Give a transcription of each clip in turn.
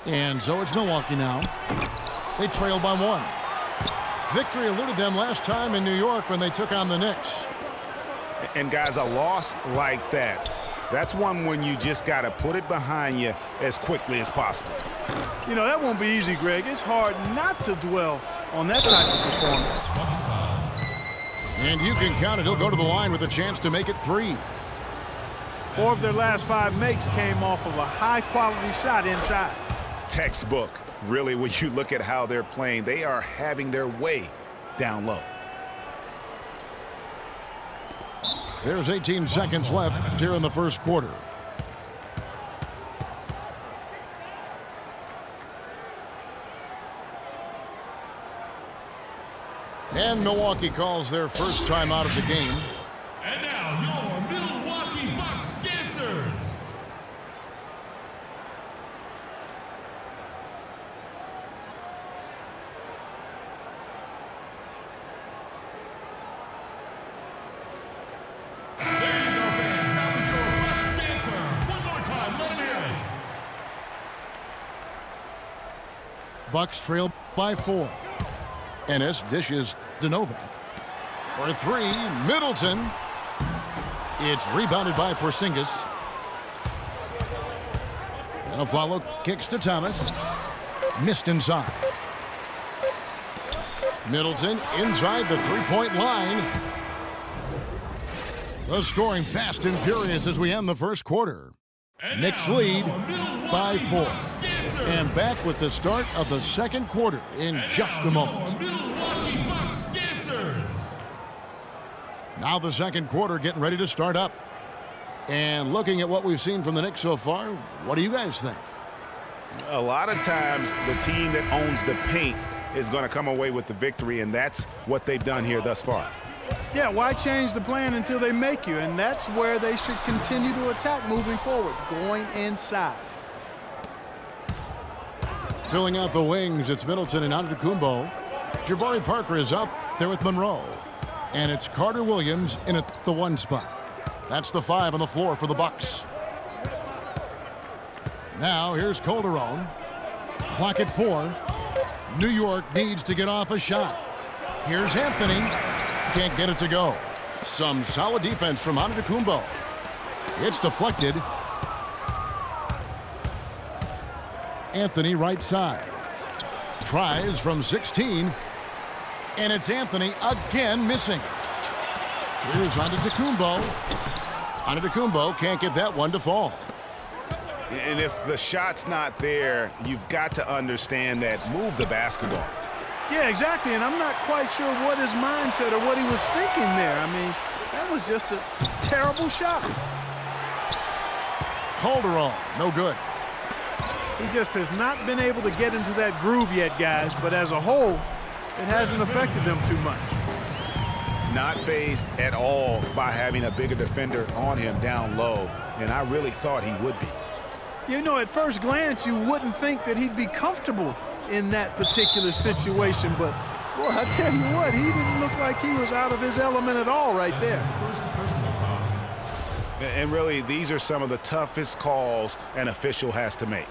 And so it's Milwaukee now. They trail by 1. Victory eluded them last time in New York when they took on the Knicks. And guys, a loss like that, that's one when you just got to put it behind you as quickly as possible. You know, that won't be easy, Greg. It's hard not to dwell on that type of performance. And you can count it. He'll go to the line with a chance to make it 3. 4 of their last 5 makes came off of a high-quality shot inside. Textbook. Really, when you look at how they're playing, they are having their way down low. There's 18 seconds left here in the first quarter. And Milwaukee calls their first time out of the game. And now your Milwaukee Bucks dancers. Bucks trail by 4. Ennis dishes to Novak. For 3, Middleton. It's rebounded by Porzingis. And a follow kicks to Thomas. Missed inside. Middleton inside the three-point line. The scoring fast and furious as we end the first quarter. Knicks lead by 4. And back with the start of the second quarter in just a moment. Now the second quarter getting ready to start up. And looking at what we've seen from the Knicks so far, what do you guys think? A lot of times the team that owns the paint is going to come away with the victory, and that's what they've done here thus far. Yeah, why change the plan until they make you? And that's where they should continue to attack moving forward, going inside. Filling out the wings, it's Middleton and Antetokounmpo. Jabari Parker is up there with Monroe. And it's Carter Williams in at the 1 spot. That's the 5 on the floor for the Bucks. Now here's Calderon. Clock at 4. New York needs to get off a shot. Here's Anthony. Can't get it to go. Some solid defense from Antetokounmpo. It's deflected. Anthony right side. Tries from 16. And it's Anthony again missing. Here's Antetokounmpo. Antetokounmpo can't get that one to fall. And if the shot's not there, you've got to understand that. Move the basketball. Yeah, exactly. And I'm not quite sure what his mindset or what he was thinking there. I mean, that was just a terrible shot. Calderon, no good. He just has not been able to get into that groove yet, guys. But as a whole, it hasn't affected them too much. Not fazed at all by having a bigger defender on him down low, and I really thought he would be. You know, at first glance, you wouldn't think that he'd be comfortable in that particular situation, but boy, I tell you what, he didn't look like he was out of his element at all right there. And really, these are some of the toughest calls an official has to make.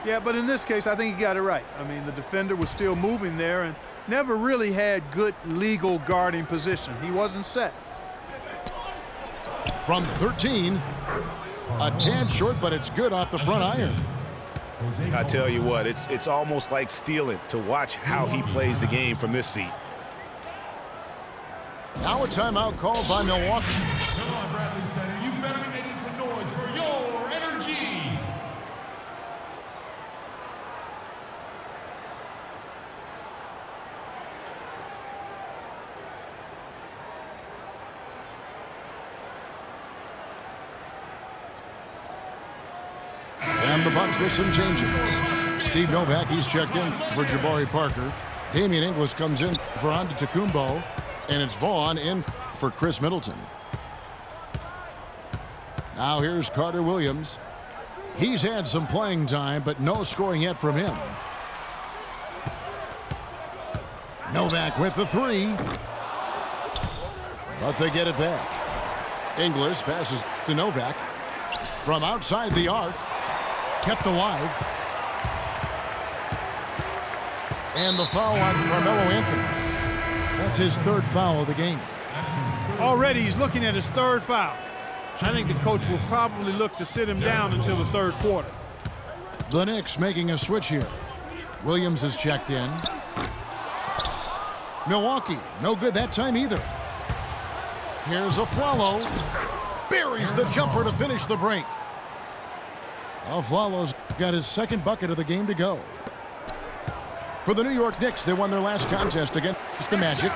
Yeah, but in this case, I think he got it right. I mean, the defender was still moving there and never really had good legal guarding position. He wasn't set. From 13, a tad short, but it's good off the front iron. I tell you what, it's almost like stealing to watch how he plays the game from this seat. Now a timeout called by Milwaukee. Come on, Bradley Center. You better be making some noise for your energy. And the Bucks with some changes. Steve Novak, he's checked in for Jabari Parker. Damian Inglis comes in for Antetokounmpo. And it's Vaughn in for Chris Middleton. Now here's Carter Williams. He's had some playing time, but no scoring yet from him. Novak with the 3. But they get it back. Inglis passes to Novak. From outside the arc. Kept alive. And the foul on Carmelo Anthony. That's his third foul of the game. Already he's looking at his third foul. I think the coach will probably look to sit him down until the third quarter. The Knicks making a switch here. Williams is checked in. Milwaukee, no good that time either. Here's Afflalo. Buries the jumper to finish the break. Afflalo's got his second bucket of the game to go. For the New York Knicks, they won their last contest against the Magic.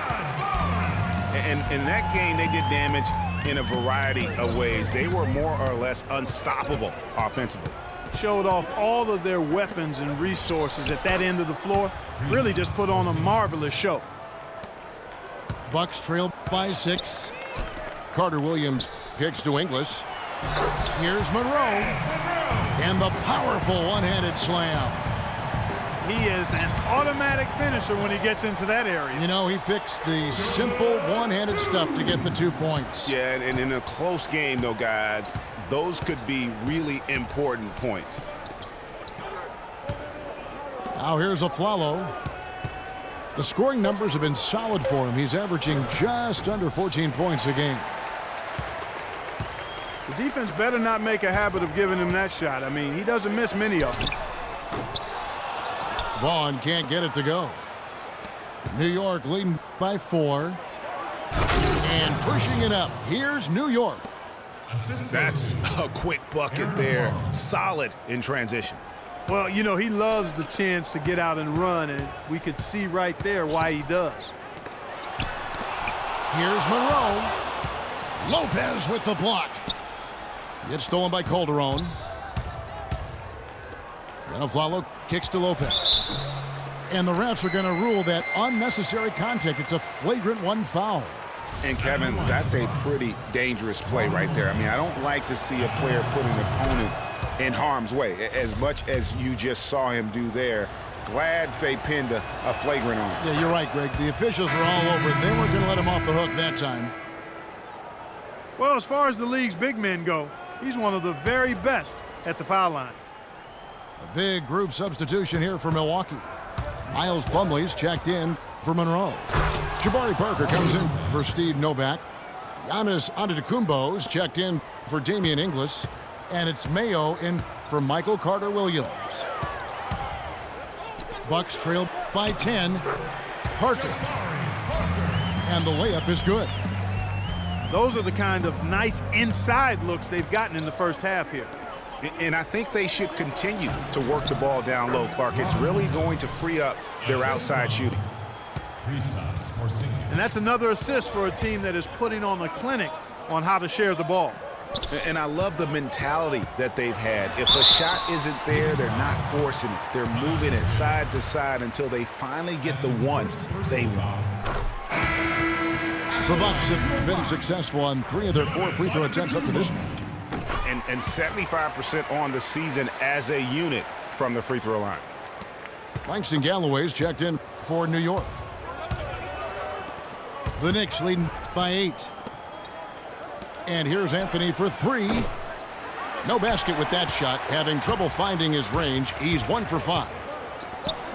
And in that game, they did damage in a variety of ways. They were more or less unstoppable offensively. Showed off all of their weapons and resources at that end of the floor. Really just put on a marvelous show. Bucks trail by 6. Carter Williams kicks to Ingles. Here's Monroe. And the powerful one-handed slam. He is an automatic finisher when he gets into that area. You know, he picks the simple one-handed stuff to get the 2 points. Yeah, and in a close game, though, guys, those could be really important points. Now here's Afflalo. The scoring numbers have been solid for him. He's averaging just under 14 points a game. The defense better not make a habit of giving him that shot. I mean, he doesn't miss many of them. Vaughn can't get it to go. New York leading by 4. And pushing it up. Here's New York. That's a quick bucket there. Solid in transition. Well, you know, he loves the chance to get out and run, and we could see right there why he does. Here's Monroe. Lopez with the block. Gets stolen by Calderon. And Afflalo kicks to Lopez. And the refs are going to rule that unnecessary contact. It's a flagrant 1 foul. And, Kevin, that's a pretty dangerous play right there. I mean, I don't like to see a player put an opponent in harm's way, as much as you just saw him do there. Glad they pinned a flagrant on him. Yeah, you're right, Greg. The officials were all over it. They weren't going to let him off the hook that time. Well, as far as the league's big men go, he's one of the very best at the foul line. A big group substitution here for Milwaukee. Miles Plumlee's checked in for Monroe. Jabari Parker comes in for Steve Novak. Giannis Antetokounmpo's checked in for Damian Ingles. And it's Mayo in for Michael Carter Williams. Bucks trail by 10. Parker. And the layup is good. Those are the kind of nice inside looks they've gotten in the first half here. And I think they should continue to work the ball down low, Clark. It's really going to free up their outside shooting. And that's another assist for a team that is putting on a clinic on how to share the ball. And I love the mentality that they've had. If a shot isn't there, they're not forcing it. They're moving it side to side until they finally get the one they want. The Bucks have been successful on 3 of their 4 free throw attempts up to this point. And 75% on the season as a unit from the free throw line. Langston Galloway's checked in for New York. The Knicks leading by 8. And here's Anthony for 3. No basket with that shot. Having trouble finding his range. He's 1 for 5.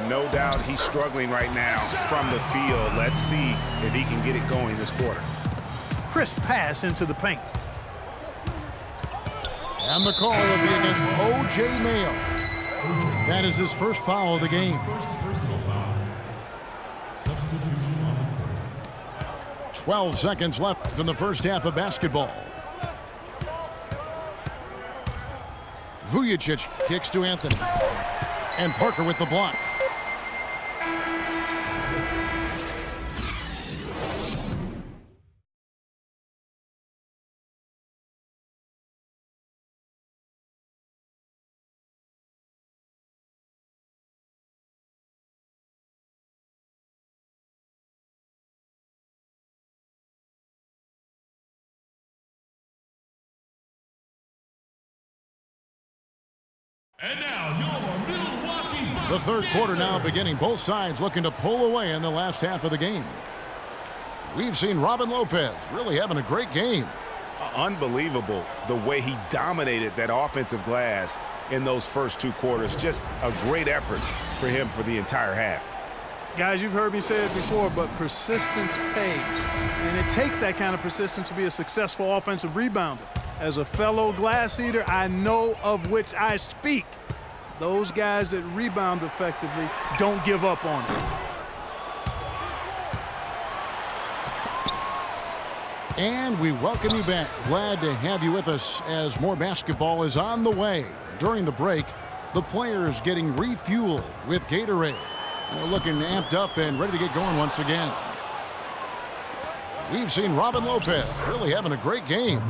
No doubt he's struggling right now from the field. Let's see if he can get it going this quarter. Crisp pass into the paint. And the call will be against O.J. Mayo. That is his first foul of the game. 12 seconds left in the first half of basketball. Vujicic kicks to Anthony. And Parker with the block. And now your Milwaukee Bucks. The third quarter now beginning. Both sides looking to pull away in the last half of the game. We've seen Robin Lopez really having a great game. Unbelievable the way he dominated that offensive glass in those first 2 quarters. Just a great effort for him for the entire half. Guys, you've heard me say it before, but persistence pays. And it takes that kind of persistence to be a successful offensive rebounder. As a fellow glass eater, I know of which I speak. Those guys that rebound effectively don't give up on it. And we welcome you back. Glad to have you with us as more basketball is on the way. During the break, the players getting refueled with Gatorade. They're looking amped up and ready to get going once again. We've seen Robin Lopez really having a great game.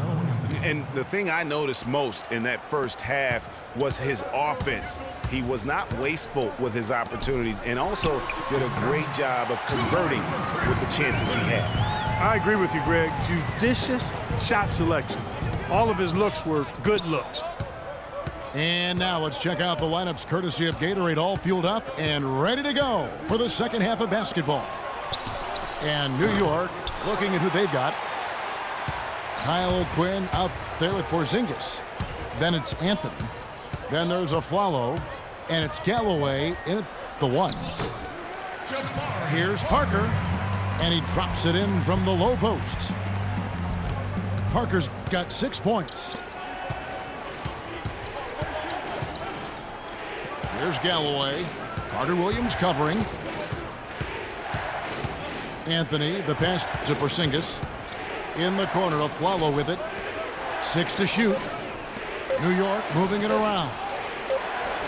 And the thing I noticed most in that first half was his offense. He was not wasteful with his opportunities and also did a great job of converting with the chances he had. I agree with you, Greg. Judicious shot selection. All of his looks were good looks. And now let's check out the lineups courtesy of Gatorade, all fueled up and ready to go for the second half of basketball. And New York looking at who they've got. Kyle O'Quinn out there with Porzingis. Then it's Anthony. Then there's Afflalo. And it's Galloway in at the 1. Here's Parker. And he drops it in from the low post. Parker's got 6 points. Here's Galloway. Carter Williams covering. Anthony, the pass to Porzingis. In the corner, Afflalo with it. 6 to shoot. New York moving it around.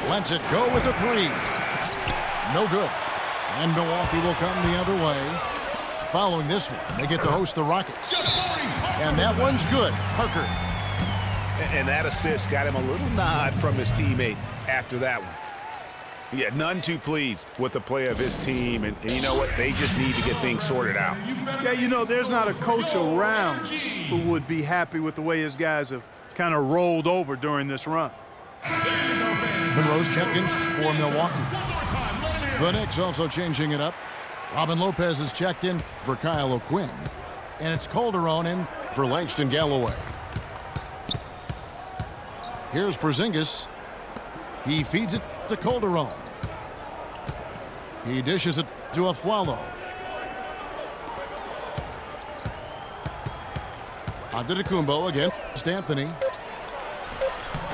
Lets it go with a 3. No good. And Milwaukee will come the other way. Following this one, they get to host the Rockets. And that one's good. Parker. And that assist got him a little nod from his teammate after that one. Yeah, none too pleased with the play of his team. And you know what? They just need to get things sorted out. Yeah, you know, there's not a coach around who would be happy with the way his guys have kind of rolled over during this run. Monroe's checking for Milwaukee. The Knicks also changing it up. Robin Lopez is checked in for Kyle O'Quinn. And it's Calderon in for Langston Galloway. Here's Porzingis. He feeds it to Calderon. He dishes it to Afflalo. Antetokounmpo against Anthony.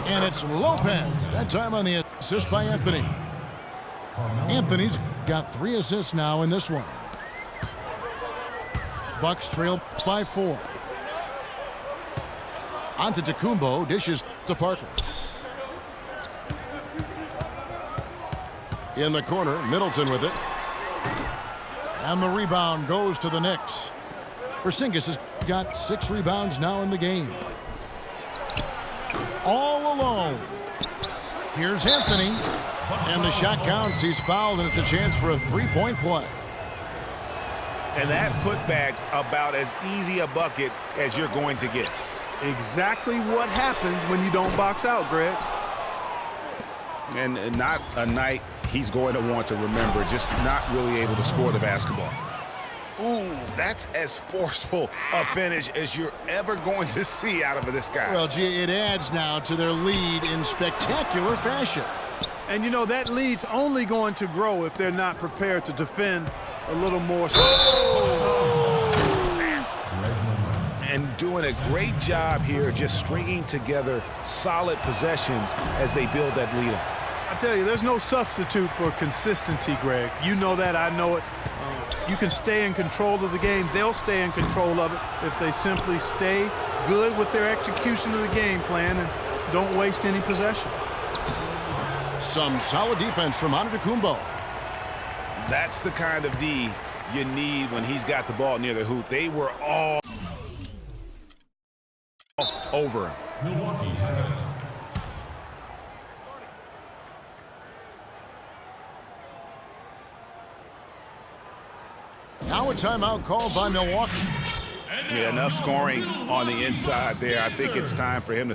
And it's Lopez. That time on the assist by Anthony. Anthony's got 3 assists now in this one. Bucks trail by 4. Antetokounmpo dishes to Parker. In the corner, Middleton with it. And the rebound goes to the Knicks. Porzingis has got 6 rebounds now in the game. All alone. Here's Anthony. And the shot counts. He's fouled, and it's a chance for a 3-point play. And that putback about as easy a bucket as you're going to get. Exactly what happens when you don't box out, Greg. And not a night he's going to want to remember, just not really able to score the basketball. Ooh, that's as forceful a finish as you're ever going to see out of this guy. Well, gee, it adds now to their lead in spectacular fashion. And, you know, that lead's only going to grow if they're not prepared to defend a little more. And doing a great job here just stringing together solid possessions as they build that lead up. I tell you, there's no substitute for consistency, Greg. You know that, I know it. You can stay in control of the game. They'll stay in control of it if they simply stay good with their execution of the game plan and don't waste any possession. Some solid defense from Antetokounmpo. That's the kind of D you need when he's got the ball near the hoop. They were all over him. Milwaukee timeout. Now a timeout called by Milwaukee. Yeah, enough scoring on the inside there. I think it's time for him to